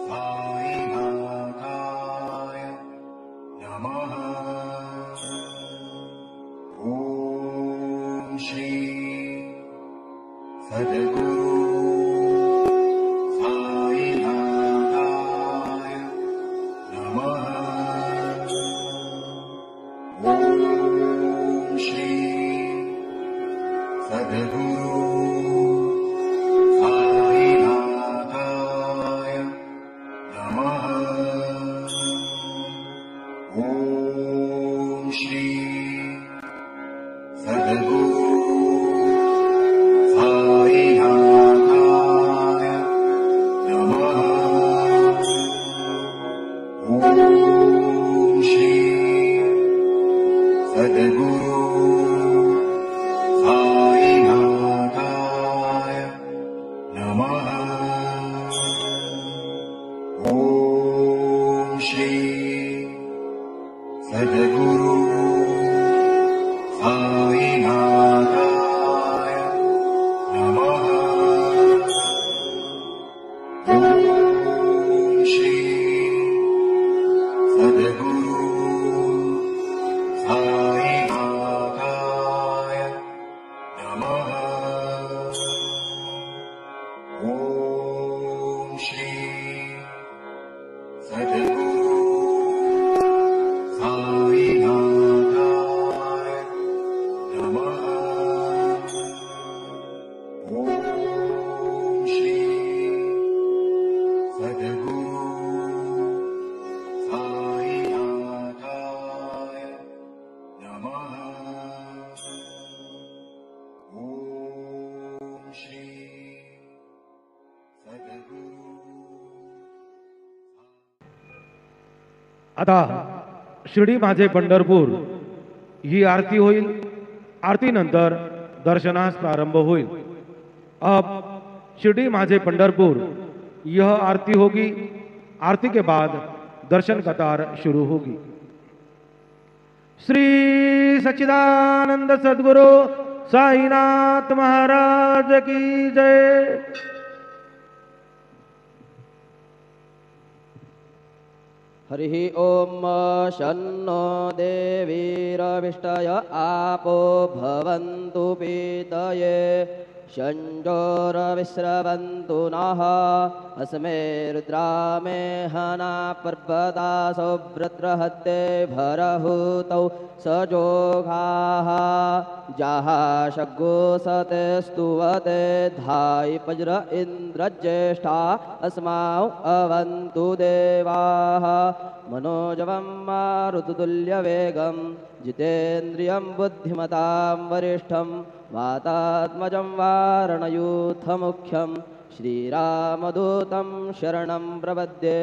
साईनाथाय नमः। ॐ श्री सद्गुरु साईनाथाय नमः। ॐ श्री सद्गुरु साईनाथाय नमः। ॐ श्री सद्गुरु साईनाथाय नमः। ॐ श्री सद्गुरु साईनाथाय नमः। ॐ श्री सद्गुरु साईनाथाय नमः। ॐ श्री सद्गुरु साईनाथाय नमः। ॐ श्री सद्गुरु साईनाथाय नमः। ॐ श्री सद्गुरु साईनाथाय नमः। ॐ श्री सद्गुरु। आता शिर्डी माझे पंढरपूर ही आरती होईल। आरती नंतर दर्शनास प्रारंभ होईल। अब शिर्डी माझे पंढरपुर यह आरती होगी। आरती के बाद दर्शन कतार शुरू होगी। श्री सच्चिदानंद सद्गुरु साईनाथ महाराज की जय। हरिः ॐ शन्नो देवीरविष्टय आपो भवन्तु पीतये शञ्जोरविश्रवन्तु नः अस्मे रुद्रामे हना पर्वतासो वृत्रहत्ते भरहूतौ सजोघाः जाहा शग्गोसते स्तुवते धायि वज्र इन्द्रज्येष्ठा अस्माउ अवन्तु देवाः मनोजवं मारुततुल्यवेगं जितेन्द्रियं बुद्धिमतां वरिष्ठं वातात्मजं वारणयूथमुख्यं श्रीरामदूतं शरणं प्रपद्ये।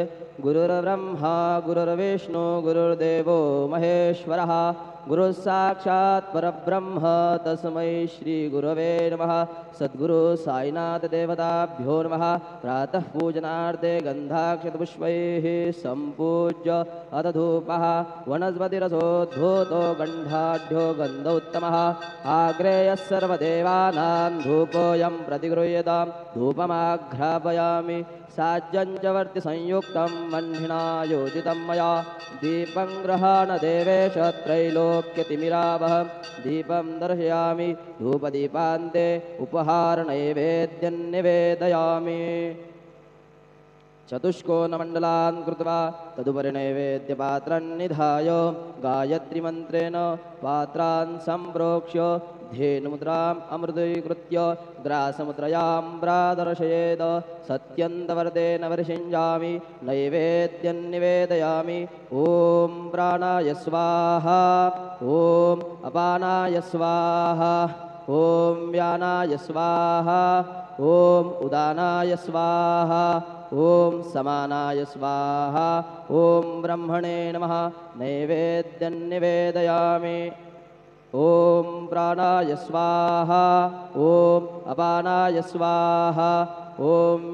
गुरुर्ब्रह्मा गुरुर्विष्णु गुरुर्देवो महेश्वरः गुरुः साक्षात् परब्रह्म तस्मै श्री गुरवे नमः। सद्गुरु साईनाथ देवताभ्यो नमः। प्रातः पूजनार्थे गन्धाक्षतपुष्पैः सम्पूज्य अथ धूपः वनस्पतिरसोद्धूतो गन्धाढ्यो गन्धोत्तमः आग्रेयः सर्वदेवानां धूपोऽयं प्रतिगृह्यतां धूपमाघ्रापयामि साज्यञ्चवर्ति संयुक्तं वह्निना योजितं मया दीपं गृहाण देवेश त्रैलोक्यतिमिरावः दीपं दर्शयामि धूपदीपान्ते उपहारनैवेद्यं निवेदयामि। चतुष्कोणमण्डलान् कृत्वा तदुपरि नैवेद्यपात्रं निधाय गायत्रीमन्त्रेण पात्रान् सम्प्रोक्ष्य धेनुमुद्राम् अमृतीकृत्य ग्रासमुद्रयाम्रादर्शयेद सत्यन्तवर्तेन वर्षिञ्जामि नैवेद्यं निवेदयामि। ॐ प्राणाय स्वाहा ॐ अपानाय स्वाहा ॐ व्यानाय स्वाहा ॐ उदानाय स्वाहा ॐ समानाय स्वाहा ॐ ब्रह्मणे नमः। नैवेद्यं निवेदयामि। ॐ प्राणाय स्वाहा ॐ अपानाय स्वाहा ॐ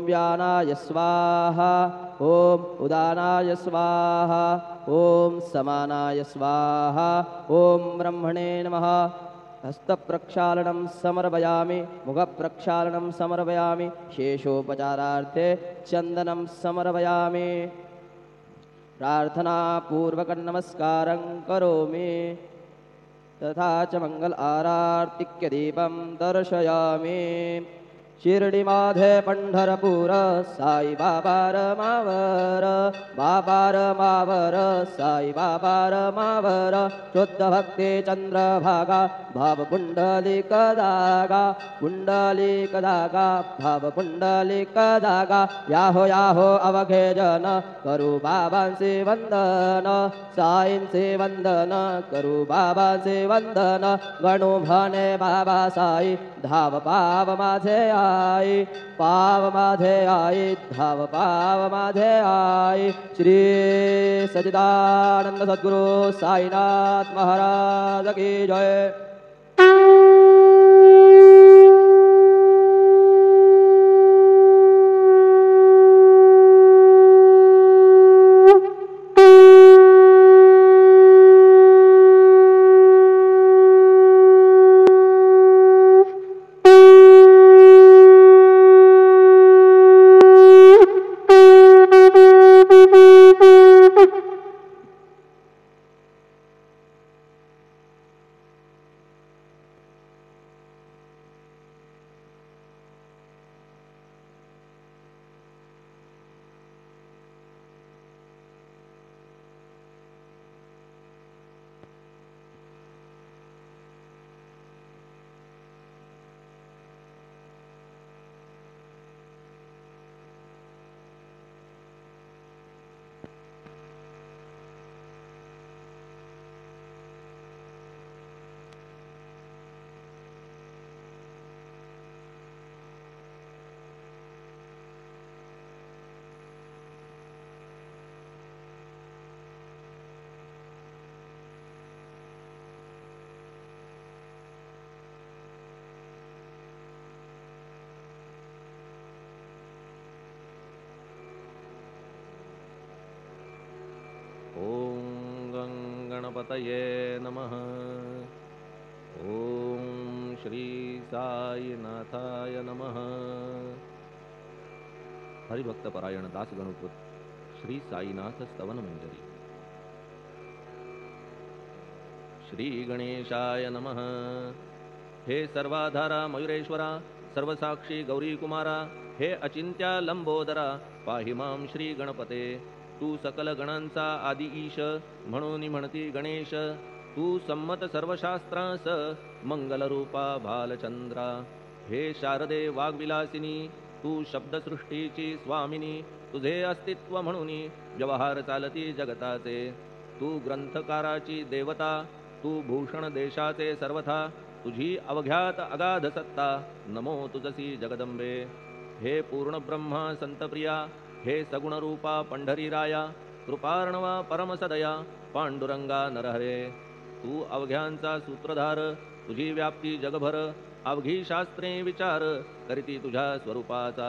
व्यानाय स्वाहा ॐ उदानाय स्वाहा ॐ समानाय स्वाहा ॐ ब्रह्मणे नमः। हस्तप्रक्षालनं समर्पयामि मुखप्रक्षालनं समर्पयामि शेषोपचारार्थे चन्दनं समर्पयामि प्रार्थनापूर्वकं नमस्कारं करोमि तथा च मंगल आरार्तिक्यदीपं दर्शयामि शिर्डीमाधे पंढरपूर साई बाबा रमावर साई बाबा रमावर शुद्ध भक्ती चंद्रभागा भाव पुंडलिक दागा भाव पुंडलिक दागा याहो अवघे जन करू बाबांचे वंदन साईंचे वंदन करू बाबांचे वंदन गणू म्हणे बाबा साई धाव पाव माझे आई पाव माझे आई धाव पाव माझे आई श्री सच्चिदानंद सद्गुरु साईनाथ महाराज की जय। गणपतये नमः। ओम श्री साईनाथाय नमः। हरिभक्तपरायण दास गणपत श्री साईनाथ स्तवन मंजरी। श्री गणेशाय नमः। हे सर्वाधारा मयुरेश्वरा सर्वसाक्षी गौरी कुमारा हे अचिंत्या लंबोदरा पाहि मां श्री गणपते। तू सकल गणांचा आदि ईश म्हणून म्हणती गणेश। तू संमत सर्वशास्त्रांस मंगलरूपा भालचंद्रा। हे शारदे वाग्विलासिनी तू शब्दसृष्टीची स्वामिनी। तुझे अस्तित्व म्हणून व्यवहार चालती जगताचे। तू ग्रंथकाराची देवता तू भूषण देशाचे सर्वथा। तुझी अवघ्यात अगाध सत्ता नमो तुझसी जगदंबे। हे पूर्ण ब्रह्मा संतप्रिया हे सगुण रूपा पंढरीराया। कृपार्णवा परमसदया पांडुरंगा नरहरे। तू अवघ्यांचा सूत्रधार तुझी व्याप्ती जगभर। अवघी शास्त्रे विचार करीती तुझ्या स्वरूपाचा।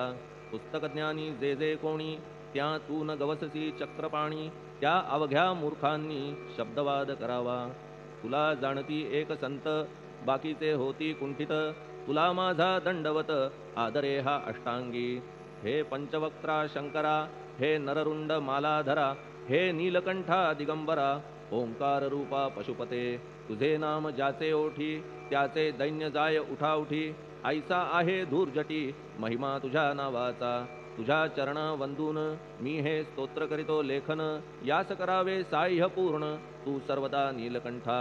पुस्तकज्ञानी जे जे कोणी त्या तू न गवससी चक्रपाणी। त्या अवघ्या मूर्खांनी शब्दवाद करावा। तुला जाणती एक संत बाकीचे होती कुंठित। तुला माझा दंडवत आदरे हा अष्टांगी। हे पंचवक्त्रा शंकरा हे नररुंड मालाधरा। हे नीलकंठा दिगंबरा ओंकार रूपा पशुपते। तुझे नाम ज्याचे ओठी त्याचे दैन्य जाय उठाउठी। ऐसा आहे धूर्जटी महिमा तुझ्या नावाचा। तुझ्या चरण वंदून मी हे स्तोत्र करीतो लेखन। यास करावे साह्य पूर्ण तू सर्वदा नीलकंठा।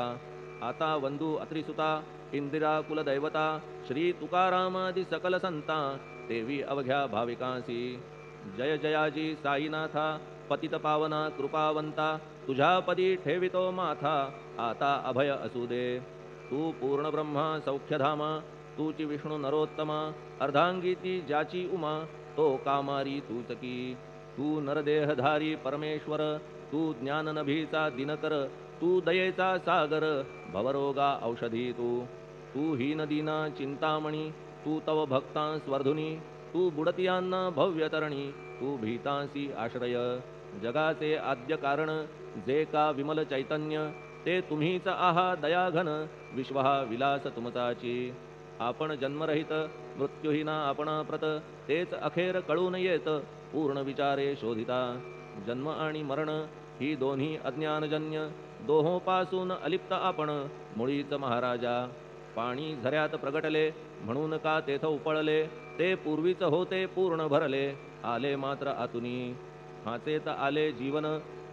आता वंदू अत्रिसुता इंदिरा कुलदैवता। श्री तुकारामादि सकल संता देवी अवघ्या भाविकांसी। जय जयाजी साईनाथा पतित पावना कृपावंता। तुझ्या पदी ठेवितो माथा आता अभय असू दे। तू पूर्ण ब्रह्मा सौख्यधामा तूची विष्णू नरोत्तमा। अर्धांगी ती ज्याची उमा तो कामारी तूच की। तू नरदेहधारी परमेश्वर तू ज्ञाननभीचा दिनकर। तू दयेचा सागर भवरोगा औषधी तू। तू हीन दीना चिंतामणी तू तव भक्तांस वर्धुनी। तू बुडतियांना भव्यतरणी तू भीतांसी आश्रय। जगाचे आद्य कारण जे का विमल चैतन्य ते तुम्हीच आहा दयाघन विश्व हा विलास तुमचाची आपण जन्मरहित मृत्यूहीना आपण प्रत तेच अखेर कळून येत पूर्ण विचारे शोधिता जन्म आणि मरण ही दोन्ही अज्ञानजन्य दोहोपासून अलिप्त आपण मुळीच महाराजा पाणी झऱ्यात प्रगटले म्हणून का तेथ उपळले ते पूर्वीच होते पूर्ण भरले आले मात्र आतुनी हाचेत आले जीवन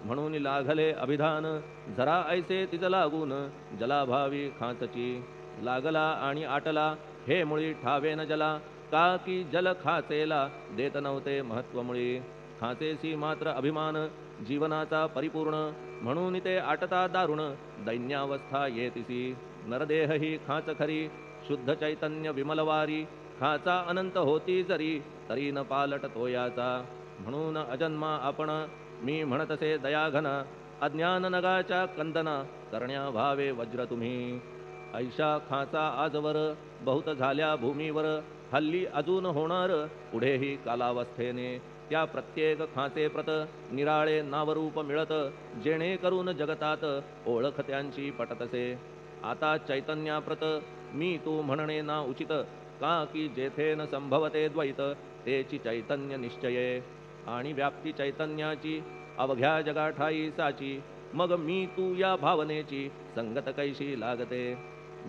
म्हणून लागले अभिधान झरा ऐसे तिज लागून जलाभावी खाचची लागला आणि आटला हे मुळी ठावे न जला का की जल खाचेला देत नव्हते महत्व मुळी खाचेसी मात्र अभिमान जीवनाचा परिपूर्ण म्हणून ते आटता दारुण दैन्यावस्था येतिसी नरदेह ही खाच खरी शुद्ध चैतन्य विमलवारी खाचा अनंत होती जरी तरी न पालट तोयाचा म्हणून अजन्मा आपण मी म्हणतसे दयाघन अज्ञान नगाच्या कंदना करण्या भावे वज्र तुम्ही ऐशा खाचा आजवर बहुत झाल्या भूमीवर हल्ली अजून होणार पुढेही कालावस्थेने त्या प्रत्येक खाचे प्रत निराळे नावरूप मिळत जेणेकरून जगतात ओळख त्यांची पटतसे आता चैतन्याप्रत मी तू म्हणणे ना उचित का की जेथे न संभवते द्वैत तेची चैतन्य निश्चये आणि व्याप्ती चैतन्याची अवघ्या जगाठाई साची मग मी तू या भावनेची संगत कैशी लागते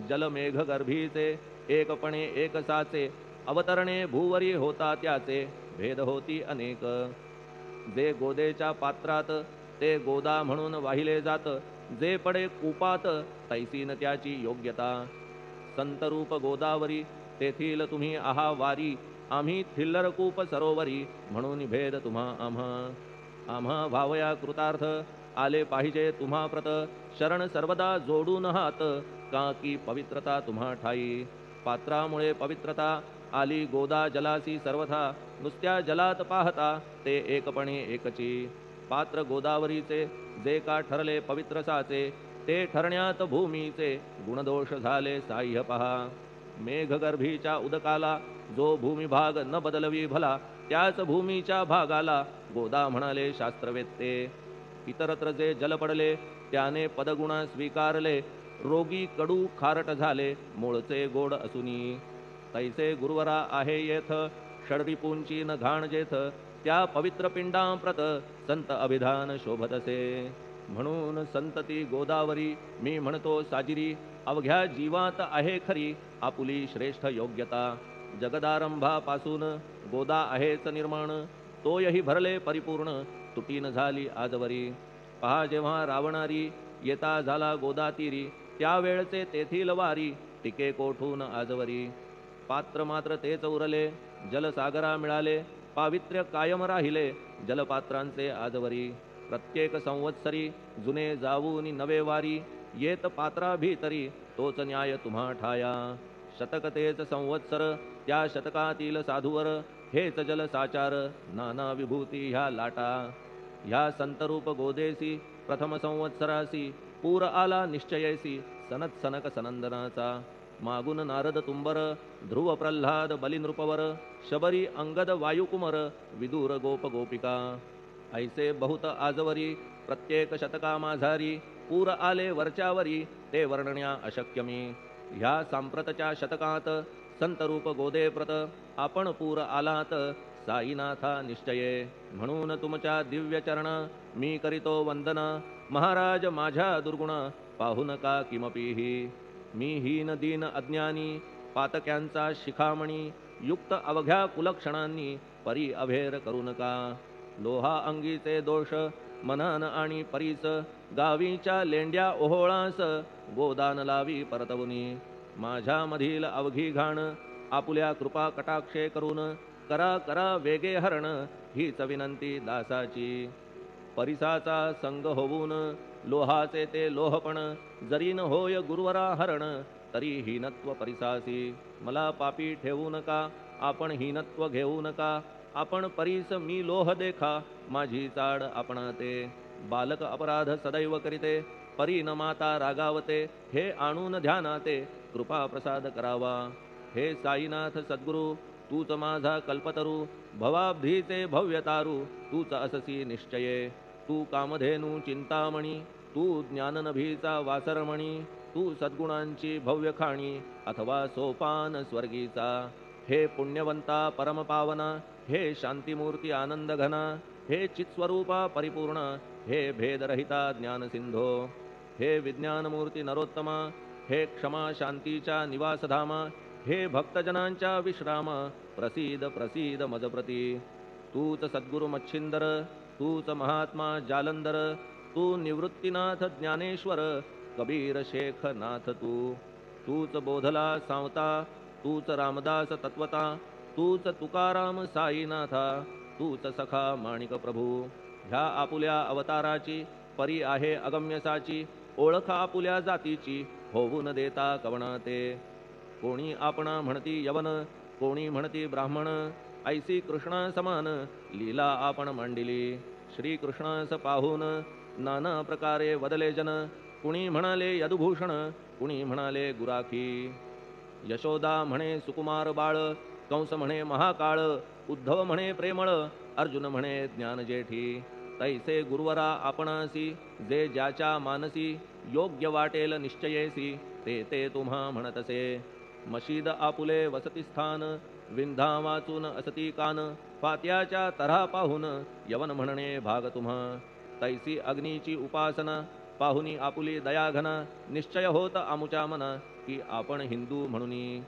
जलमेघ गर्भीचे एकपणे एक साचे अवतरणे भूवरी होता त्याचे भेद होती अनेक जे गोदेच्या पात्रात ते गोदा म्हणून वाहिले जात जे पडे कूपात तैसीन त्याची योग्यता संतरूप गोदावरी तेथील तुम्ही आहा वारी आम्ही थिल्लर कूप सरोवरी म्हणून भेद तुम्हा आम्हा भावया कृतार्थ आले पाहिजे तुम्हा प्रत शरण सर्वदा जोडून हात का की पवित्रता तुम्हा ठाई पात्रामुळे पवित्रता आली गोदा जलासी सर्वथा नुसत्या जलात पाहता ते एकपणे एकची पात्र गोदावरीचे जे का ठरले पवित्र साचे ते ठरण्यात भूमीचे गुणदोष झाले साह्य पहा मेघगर्भीच्या उदकाला जो भूमिभाग न बदलवी भला त्याच भूमीच्या भागाला गोदा म्हणाले शास्त्रवेत्ते इतरत्र जे जल पडले त्याने पदगुण स्वीकारले रोगी कडू खारट झाले मूळचे गोड असुनी तैसे गुरुवरा आहे येथ षडरिपूंची न घाण जेथ त्या पवित्र पिंडांप्रत संत अभिधान शोभतसे म्हणून संतती गोदावरी मी म्हणतो साजिरी अवघ्या जीवात आहे खरी आपुली श्रेष्ठ योग्यता जगदारंभापासून गोदा आहेच निर्माण तोयही भरले परिपूर्ण तुटीन झाली आजवरी पहा जेव्हा रावणारी येता झाला गोदातीरी त्यावेळचे तेथील वारी टिके कोठून आजवरी पात्र मात्र तेच उरले जलसागरा मिळाले पावित्र्य कायम राहिले जलपात्रांचे आजवरी प्रत्येक संवत्सरी जुने जाऊन नवे वारी येत पात्रा भीतरी तोच न्याय तुम्हा ठाया शतक तेच संवत्सर त्या शतकातील साधूवर हेच जल साचार नाना विभूती ह्या लाटा ह्या संतरूप गोदेसी प्रथम संवत्सरासी पूर आला निश्चयेसी सनत सनक सनंदनाचा मागून नारद तुंबर ध्रुव प्रल्हाद बलिनृपवर शबरी अंगद वायुकुमर विदूर गोप गोपिका ऐसे बहुत आजवरी प्रत्येक शतका माझारी पूर आले वरच्यावरी ते वर्णण्या अशक्य मी ह्या सांप्रतच्या शतकात संतरूप गोदे प्रत आपण पूर आलात साईनाथा निश्चये म्हणून तुमच्या दिव्य चरण मी करीतो वंदना महाराज माझ्या दुर्गुण पाहू नका किमपीही मी हीन दीन अज्ञानी पातक्यांचा शिखामणी युक्त अवघ्या कुलक्षणांनी परी अभेर करू नका लोहा अंगीचे दोष मनन आणि परीस गावीच्या लेंड्या ओहोळास गोदान लावी परतवुनी माझ्यामधील अवघी घाण आपुल्या कृपा कटाक्षे करून करा करा वेगे हरण हीच विनंती दासाची परिसाचा संग होऊन लोहाचे ते लोहपण जरी न होय गुरुवरा हरण तरी हीनत्व परिसासी मला पापी ठेवू नका आपण हीनत्व घेऊ नका आपण परीस मी लोह देखा माझी चाड आपणाते बालक अपराध सदैव करीते परी न माता रागावते हे आणून ध्यानाते कृपा प्रसाद करावा हे साईनाथ सद्गुरु तूच माझा कल्पतरू भवाब्धीचे भव्य तारू तूच अससी निश्चये तू कामधेनू चिंतामणी तू ज्ञाननभीचा वासरमणी, तू सद्गुणांची भव्य खाणी, अथवा सोपान स्वर्गीचा. हे पुण्यवंता परमपावना, हे शांतिमूर्ती आनंद घना, हे चित्स्वरूपा परिपूर्ण, हे भेदरहिता ज्ञानसिंधो. हे विज्ञानमूर्ती नरोत्तमा, हे क्षमा शांतीच्या निवासधामा, हे भक्तजनांच्या विश्राम, प्रसीद प्रसीद मजप्रती. तूच सद्गुरु मच्छिंदर, तूच महात्मा जालंधर, तू निवृत्तीनाथ ज्ञानेश्वर, कबीर शेख नाथ तूच बोधला सांवता, तूच रामदास तत्वता, तूच तुकाराम साईनाथा, तूच सखा माणिक प्रभू. ह्या आपुल्या अवताराची परी आहे अगम्यसाची, ओळख आपुल्या जातीची होऊन देता कवणा ते. कोणी आपणा म्हणती यवन, कोणी म्हणती ब्राह्मण, ऐसी कृष्णा समान लीला आपण मांडिली. श्रीकृष्णास पाहून नाना प्रकारे वदले जन, कुणी म्हणाले यदुभूषण, कुणी म्हणाले गुराखी. यशोदा म्हणे सुकुमार बाळ, कंस म्हणे महाकाळ, उद्धव म्हणे प्रेमळ, अर्जुन म्हणे ज्ञानजेठी. तैसे गुरुवरा आपणासी, जे ज्याच्या मानसी योग्य वाटेल निश्चयेसी, ते ते तुम्हा म्हणतसे. मशीद आपुले वसतिस्थान, विंधा वाचून असती कान, फात्याच्या तऱ्हा पाहून यवन म्हणणे भाग तुम्हा. तैसी अग्नीची उपासना पाहुनी आपुली दयाघना, निश्चय होत आमुच्या मना की आपण हिंदू म्हणूनी.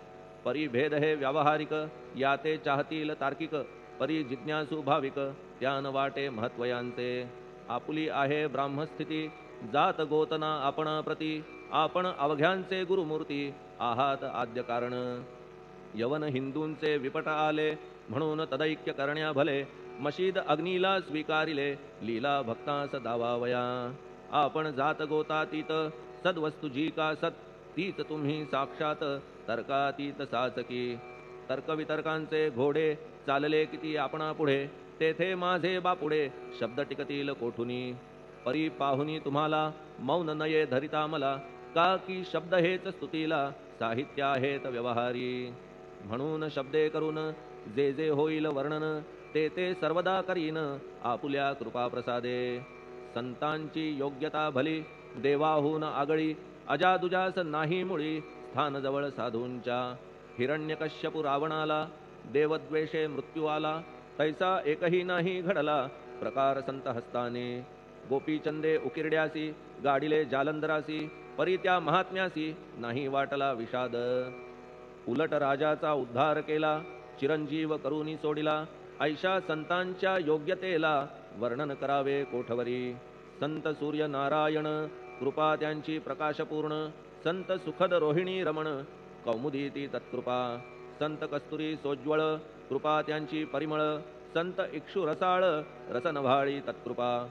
परिभेद हे व्यावहारिक, याते चाहतील तार्किक, परी जिज्ञासू भाविक, त्यान वाटे महत्वयांचे. आपुली आहे ब्राह्मस्थिती, जात गोतना आपणा प्रती, आपण अवघ्यांचे गुरुमूर्ती आहात आद्य कारण. यवन हिंदूंचे विपट आले, म्हणून तदैक्य करण्या भले, मशीद अग्नीला स्वीकारिले, लीला भक्तास दावावया. आपण जात गोतातीत, सद्वस्तू जी का सत, तीच तुम्ही साक्षात तर्कातीत साचकी. तर्कवितर्कांचे घोडे चालले किती आपणा पुढे, तेथे माझे बापुडे शब्द टिकतील कोठुनी. परी पाहुनी तुम्हाला मौन नये धरिता मला, का की शब्द हेच स्तुतीला साहित्य आहेत व्यवहारी. म्हणून शब्दे करून जे जे होईल वर्णन, ते ते सर्वदा करीन आपुल्या कृपा प्रसादे. संतांची योग्यता भली, देवाहून आगळी, अजादुजास नाही मुळी, स्थान जवळ साधूंच्या. हिरण्यकश्यपू रावणाला, देवद्वेषे मृत्यू आला, तैसा एकही नाही घडला प्रकार संत हस्ताने. गोपीचंदे उकिरड्यासी, गाडिले जालंधरासी, परी त्या महात्म्यासी नाही वाटला विषाद. उलट राजाचा उद्धार केला, चिरंजीव करूनी सोडिला, ऐशा संतांच्या योग्यतेला वर्णन करावे कोठवरी. संत सूर्य नारायण, कृपा त्यांची प्रकाशपूर्ण, संत सुखद रोहिणी रमण, कौमुदी ती तत्कृपा. संत कस्तुरी सोज्वळ, कृपा त्यांची परिमळ, संत इक्षु रसाळ, रसनभाळी तत्कृपा.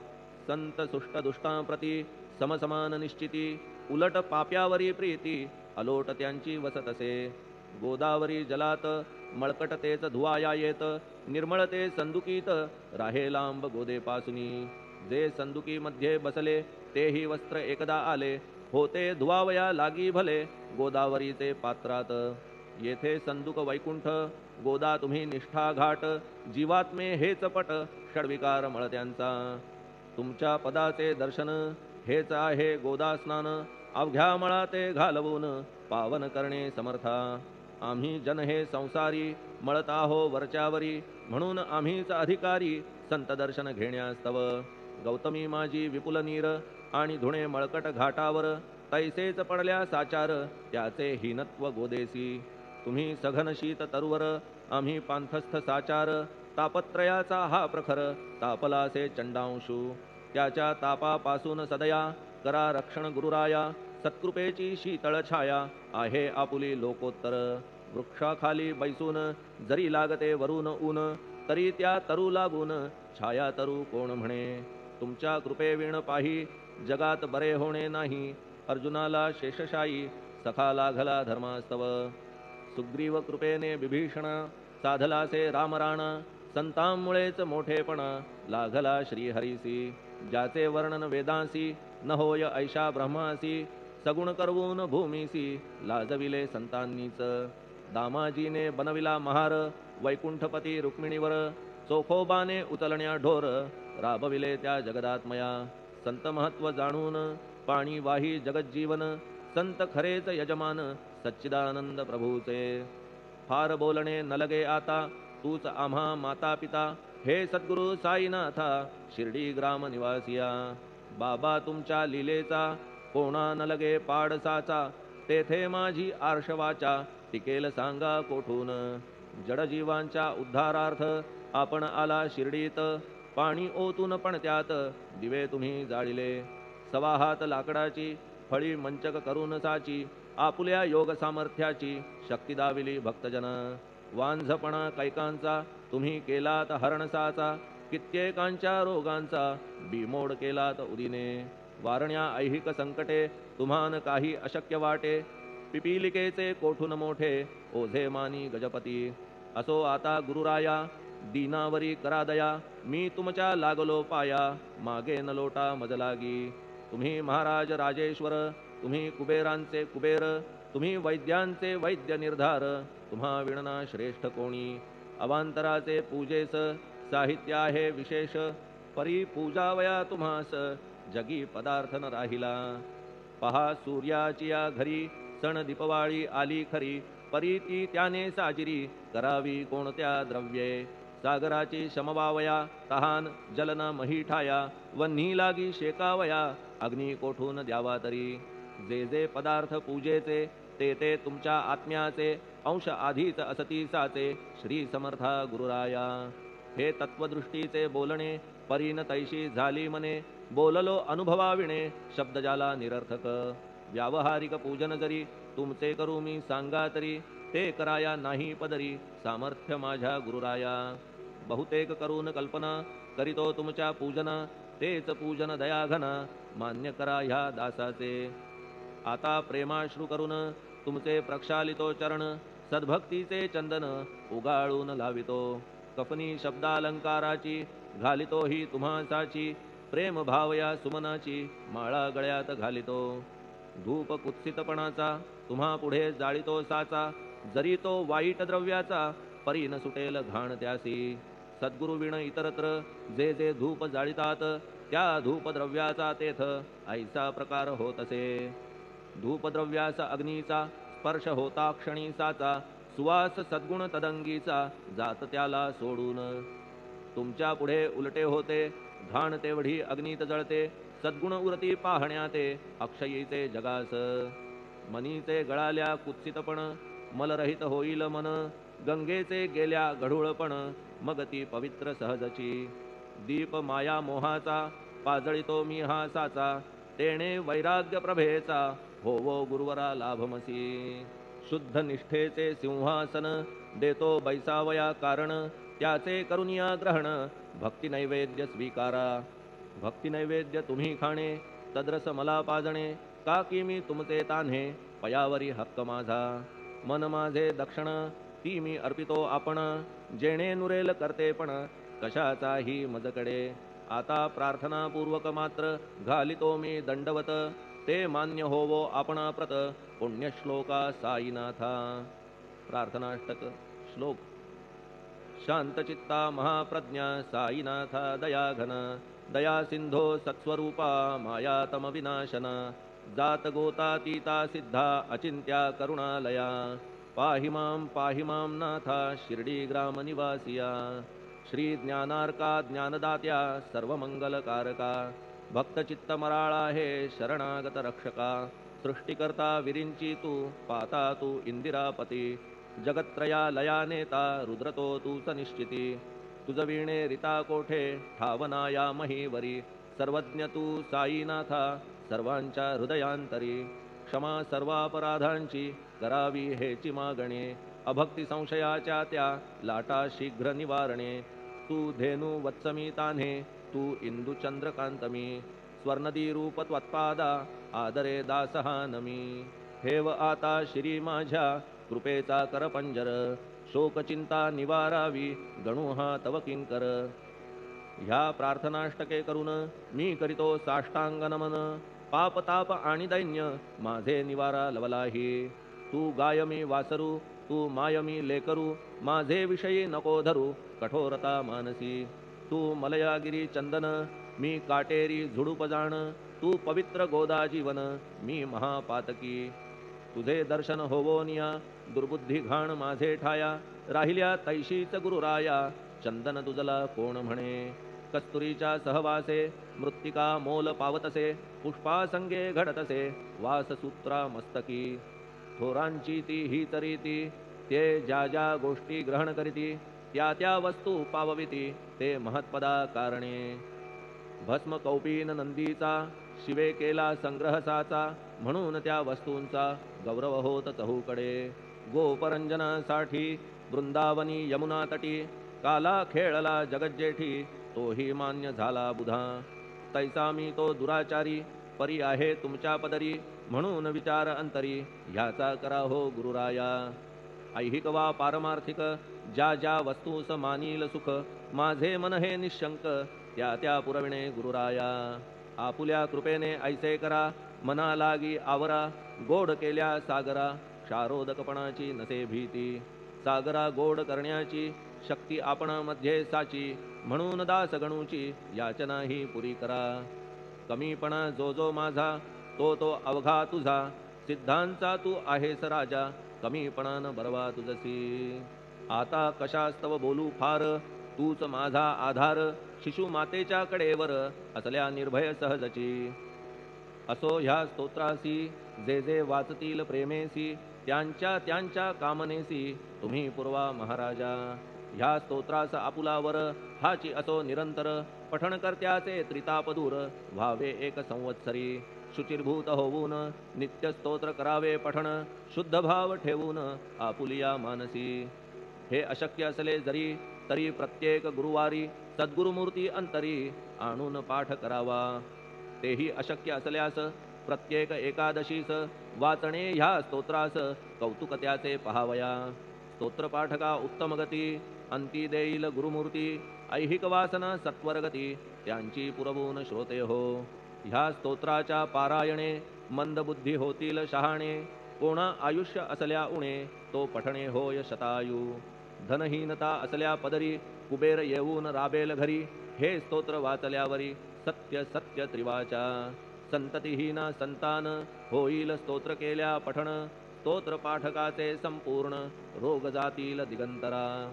संत सुष्ट दुष्टांप्रती समसमान निश्चिती, उलट पाप्यावरी प्रीती, अलोट त्यांची वसतसे. गोदावरी जलात मळकट तेच धुवाया येत, निर्मळ ते संदुकीत राहे लांब गोदेपासुनी. जे संदुकी मध्ये बसले, तेही वस्त्र एकदा आले, होते धुवावया लागी भले गोदावरीचे पात्रात. येथे संदुक वैकुंठ, गोदा तुम्ही निष्ठा घाट, जीवात्मे हेच पट, षडविकार मळत्यांचा. तुमच्या पदाचे दर्शन हेच आहे गोदा स्नान, अवघ्या मळाते घालवून पावन करणे समर्था. आम्ही जन हे संसारी, मळत आहो वरच्यावरी, म्हणून आम्हीच अधिकारी संत दर्शन घेण्यास्तव. गौतमी माझी विपुल नीर, आणि धुणे मळकट घाटावर, तैसेच पडल्या साचार त्याचे हीनत्व गोदेसी. तुम्ही सघन शीत तरुवर, आम्ही पांथस्थ साचार, तापत्रयाचा हा प्रखर तापलासे चंडांशू. त्याच्या तापापासून सदया करा रक्षण गुरुराया, सत्कृपेची शीतळ छाया आहे आपुली लोकोत्तर. वृक्षाखाली बैसून जरी लागते वरून ऊन, तरी त्या तरू लागून छाया तरू कोण म्हणे. तुमच्या कृपेविण पाही जगात बरे होणे नाही, अर्जुनाला शेषशायी सखा लागला धर्मास्तव. सुग्रीव कृपेने विभीषणा साधलासे रामराणा, संतांमुळेच मोठेपणा लागला श्रीहरीसी. ज्याचे वर्णन वेदांसी न होय ऐशा ब्रह्मासी, सगुण करवून भूमीसी लाजविले संतांनीच. दामाजीने बनविला महार वैकुंठपती रुक्मिणीवर, चोखोबाने उचलण्या ढोर राबविले त्या जगदात्मया. संत महत्व जाणून पाणी वाही जगज्जीवन संत खरेच यजमान सच्चिदानंद प्रभूचे फार बोलणे न लगे आता तूच आम्हा माता पिता हे सद्गुरु साईनाथा शिर्डी ग्राम निवासिया बाबा तुमच्या लीलेचा कोणा न लगे पाडसाचा तेथे माझी आर्षवाचा टिकेल सांगा कोठून जडजीवांच्या उद्धारार्थ आपण आला शिर्डीत पाणी ओतून पण त्यात दिवे तुम्ही जाळिले सवा हात लाकडाची फळी मंचक करून साची आपुल्या योग सामर्थ्याची शक्ती दाविली भक्तजन वांझपणा कैकांचा तुम्ही केलात हरणसाचा कित्येकांच्या रोगांचा बिमोड केलात उदिने वारण्या ऐहिक संकटे तुम्हान काही अशक्य वाटे पिपीलिकेचे कोठून मोठे ओझे मानी गजपती असो आता गुरुराया दीनावरी करा दया मी तुमच्या लागलो पाया मागे न लोटा मज लागी तुम्ही महाराज राजेश्वर तुम्ही कुबेरांचे कुबेर तुम्ही वैद्यांचे वैद्य निर्धार तुम्हा विणना श्रेष्ठ कोणी अवांतराचे पूजेस साहित्य आहे विशेष परी पूजावया तुम्हास जगी पदार्थ न राहिला पहा सूर्याची या घरी सण दीपवाळी आली खरी परी ती त्याने साजिरी करावी कोणत्या द्रव्ये सागराची शमवावया तहान जलन मही ठाया वन्ही लागी शेकावया अग्नी कोठून द्यावा तरी जे जे पदार्थ पूजेचे ते ते तुमच्या आत्म्याचे अंश आधीच असतीसाचे श्री समर्था गुरुराया हे तत्वदृष्टीचे बोलणे परीन तैशी झाली मने बोललो अनुभवाविणे शब्द जाला निरर्थक व्यावहारिक पूजन जरी तुमचे करू मी सांगा तरी ते कराया नाही पदरी सामर्थ्य माझ्या गुरुराया बहुतेक करून कल्पना करीतो तुमच्या पूजन तेच पूजन दयाघन मान्य करा ह्या दासाचे आता प्रेमाश्रू करून तुमचे प्रक्षालितो चरण सद्भक्तीचे चंदन उगाळून लावितो कफनी शब्दालंकाराची घालितो ही तुम्हासाची प्रेम भावया सुमनाची माळा गळ्यात घालितो धूप कुत्सितपणाचा तुम्हा पुढे जाळितो साचा जरी तो वाईट द्रव्याचा परी न सुटेल घाण त्यासी सद्गुरु विण इतरत्र जे जे धूप जाळितात त्या धूपद्रव्याचा तेथ ऐसा प्रकार होत असे धूपद्रव्याचा अग्नीचा स्पर्श होता क्षणी साचा सुवास सद्गुण तदंगीचा जात त्याला सोडून तुमच्या पुढे उलटे होते घाण तेवढी अग्नीत जळते सद्गुण उरती पाहण्याते अक्षयीचे जगास मनीचे गळाल्या कुत्सितपण मलरहित होईल मन गंगेचे गेल्या गढूळपण मग ती पवित्र सहजची दीप माया मोहाचा पाजळितो मी हा साचा तेणे वैराग्य प्रभेचा होवो गुरुवरा लाभमसी शुद्ध निष्ठेचे सिंहासन देतो बैसावया कारण त्याचे करुनिया ग्रहण भक्ती नैवेद्य स्वीकारा भक्ती नैवेद्य तुम्ही खाणे तद्रस मला पाजणे का की मी तुमचे तान्हे पयावरी हक्क माझा मन माझे दक्षिण ती मी अर्पितो आपण जेणे नुरेल करते पण कशाचाही मजकडे आता प्रार्थनापूर्वक मात्र घालितो मी दंडवत ते मान्य होवो आपण प्रत पुण्यश्लोका साईनाथा प्रार्थनाष्टक श्लोक शांतचित्ता महाप्रज्ञा साईनाथा दयाघन दया सिंधो सत्स्वरूपा मायातम विनाशन जात गोतातीता सिद्धा अचिंत्या करुणालया पाहि मां नाथा शिर्डी ग्राम निवासिया श्री ज्ञानार्का ज्ञानदात्या सर्वमंगलकारका भक्तचित्त मराळा हे शरणागत रक्षका सृष्टिकर्ता विरिंची तू पाता तू इंदिरापती जगत्त्रया लया नेता रुद्रतो तूच निश्चिती तुझ वीणे रिता कोठे ठावनाया महीवरी सर्वज्ञ तू साईनाथा सर्वांच्या हृदयांतरी क्षमा सर्वापराधांची करावी हेची मागणे अभक्ती संशयाच्या त्या लाटा शीघ्र निवारणे तू धेनू वत्समी तान्हे तू इंदू चंद्रकांतमी स्वर्णदी रूप त्वत्पादा आदरे दासहा नमी हेव आता श्री माझ्या कृपेचा करपंजर शोकचिंता निवारावी गणू हा तव किंकर ह्या प्रार्थनाष्टके करून मी करीतो साष्टांग नमन पाप ताप आणि दैन्य माझे निवारा लवलाही तू गायमी वासरू तू मायमी लेकरू माझे विषयी नको धरू कठोरता मानसी तू मलयागिरी चंदन मी काटेरी झुडूप जाण, तू पवित्र गोदा जीवन, मी महापातकी. तुझे दर्शन होवोनिया, दुर्बुद्धी घाण माझे ठाया, राहिल्या तैशीच गुरुराया, चंदन तुझला कोण म्हणे. कस्तुरीच्या सहवासे मृत्तिका मोल पावतसे, पुष्पासंगे घडतसे वाससूत्रा मस्तकी. थोरांची ती हीच रीती, ते ज्या ज्या गोष्टी ग्रहण करीती, त्या त्या वस्तू पावविती ते महत्पदा कारणे. भस्म कौपीन नंदीचा, शिवे केला संग्रह साचा, म्हणून त्या वस्तूंचा गौरव होत चहूकडे. गोपरंजनासाठी वृंदावनी यमुना तटी, काला खेळला जगज्जेठी, तोही मान्य झाला बुधा. तैसा मी तो दुराचारी, परी आहे तुमच्या पदरी, म्हणून विचार अंतरी ह्याचा करा हो गुरुराया. ऐहिक वा पारमार्थिक ज्या ज्या वस्तूस मानील सुख, माझे मन हे निशंक त्या त्या पुरविणे गुरुराया. आपुल्या कृपेने ऐसे करा मना लागी आवरा, गोड केल्या सागरा क्षारोदकपणाची नसे भीती. सागरा गोड करण्याची शक्ती आपण मध्ये साची, म्हणून दास गणूची याचना ही पुरी करा. कमीपणा जो जो माझा तो तो अवघा तुझा, सिद्धांचा तू आहेस राजा, कमीपणान बरवा तुझसी. आता कशास्तव बोलू फार, तूच माझा आधार, शिशु मातेच्या कडेवर असल्या निर्भय सहजची. असो ह्या स्तोत्रासी जे जे वाचतील प्रेमेसी, त्यांच्या त्यांच्या कामनेसी तुम्ही पुरवा महाराजा. ह्या स्तोत्रास आपुलावर हाची असो निरंतर, पठणकर्त्याचे त्रितापदूर व्हावे एक संवत्सरी. शुचिर्भूत होऊन नित्य स्तोत्र करावे पठण, शुद्ध भाव ठेवून आपुलिया मानसी. हे अशक्य असले जरी तरी प्रत्येक गुरुवारी सद्गुरुमूर्ती अंतरी आणून पाठ करावा. तेही अशक्य असल्यास प्रत्येक एकादशीस वाचणे ह्या स्तोत्रास कौतुक त्याचे पहावया. स्तोत्रपाठका उत्तम गती, अंती देईल गुरुमूर्ती. ऐहिक वासना सत्वरगती त्यांची पुरवून श्रोते हो. ह्या स्तोत्राच्या पारायणे मंदबुद्धी होतील शहाणे, कोणा आयुष्य असल्या उणे तो पठणे होय शतायू. धनहीनता असल्या पदरी कुबेर येऊन राबेल घरी, हे स्तोत्र वाचल्यावरी सत्य सत्य त्रिवाचा. संततिहीना संतान होईल स्तोत्र केल्या पठण, स्तोत्र पाठकाचे संपूर्ण रोग जातील दिगंतरा.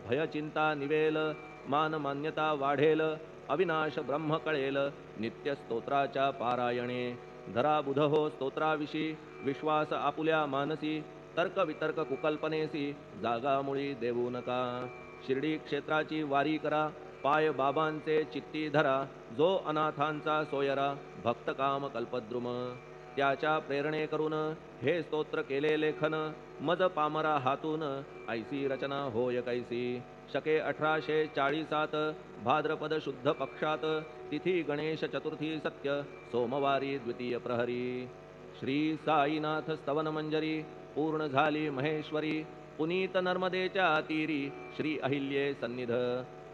भय चिंता निवेल, मान मान्यता वाढेल, अविनाश ब्रह्म कळेल नित्य स्तोत्राच्या पारायणे. धरा बुध हो स्तोत्राविषयी विश्वास आपुल्या मानसी, तर्क वितर्क कुकल्पनेसी जागा मुळी देऊ नका. शिर्डी क्षेत्राची वारी करा, पाय बाबांचे चित्ती धरा, जो अनाथांचा सोयरा भक्त काम कल्पद्रुम. त्याच्या प्रेरणे करून हे स्तोत्र केले लेखन, मज पामरा हातून ऐसी रचना होय कैसी. शके 1840 भाद्रपद शुद्ध पक्षात, तिथी गणेश चतुर्थी सत्य सोमवारी द्वितीय प्रहरी. श्री साईनाथ स्तवन मंजरी पूर्ण झाली महेश्वरी, पुनीत नर्मदेच्या तीरी श्री अहिल्ये सन्निध.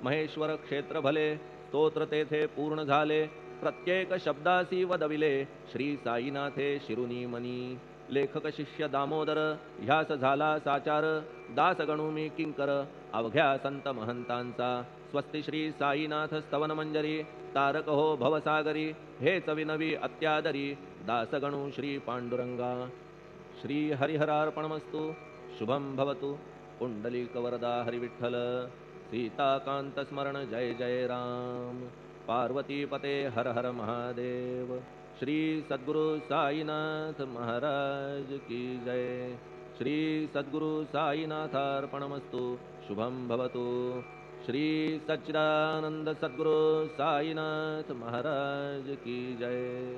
महेश्वर क्षेत्र भले स्तोत्र तेथे पूर्ण झाले, प्रत्येक शब्दासी वदविले श्री साईनाथे शिरुनी मनी. लेखक शिष्य दामोदर ह्यास झाला साचार, दास गणू मी किंकर अवघ्या संत महंतांचा. स्वस्ति श्री साईनाथ स्तवन मंजरी, तारक हो भवसागरी, हेच विनवी अत्यादरी दास गणू श्री पांडुरंगा. श्री हरिहरार्पणमस्तु. शुभम भवतु. पुंडलिक वरदा हरिविठ्ठल. सीताकांत स्मरण जय जय राम. पार्वती पते हर हर महादेव. श्री सद्गुरु साईनाथ महाराज की जय. श्री सद्गुरु साईनाथार्पणमस्तु. शुभम भवतु. श्री सच्चिदानंद सद्गुरु साईनाथ महाराज की जय.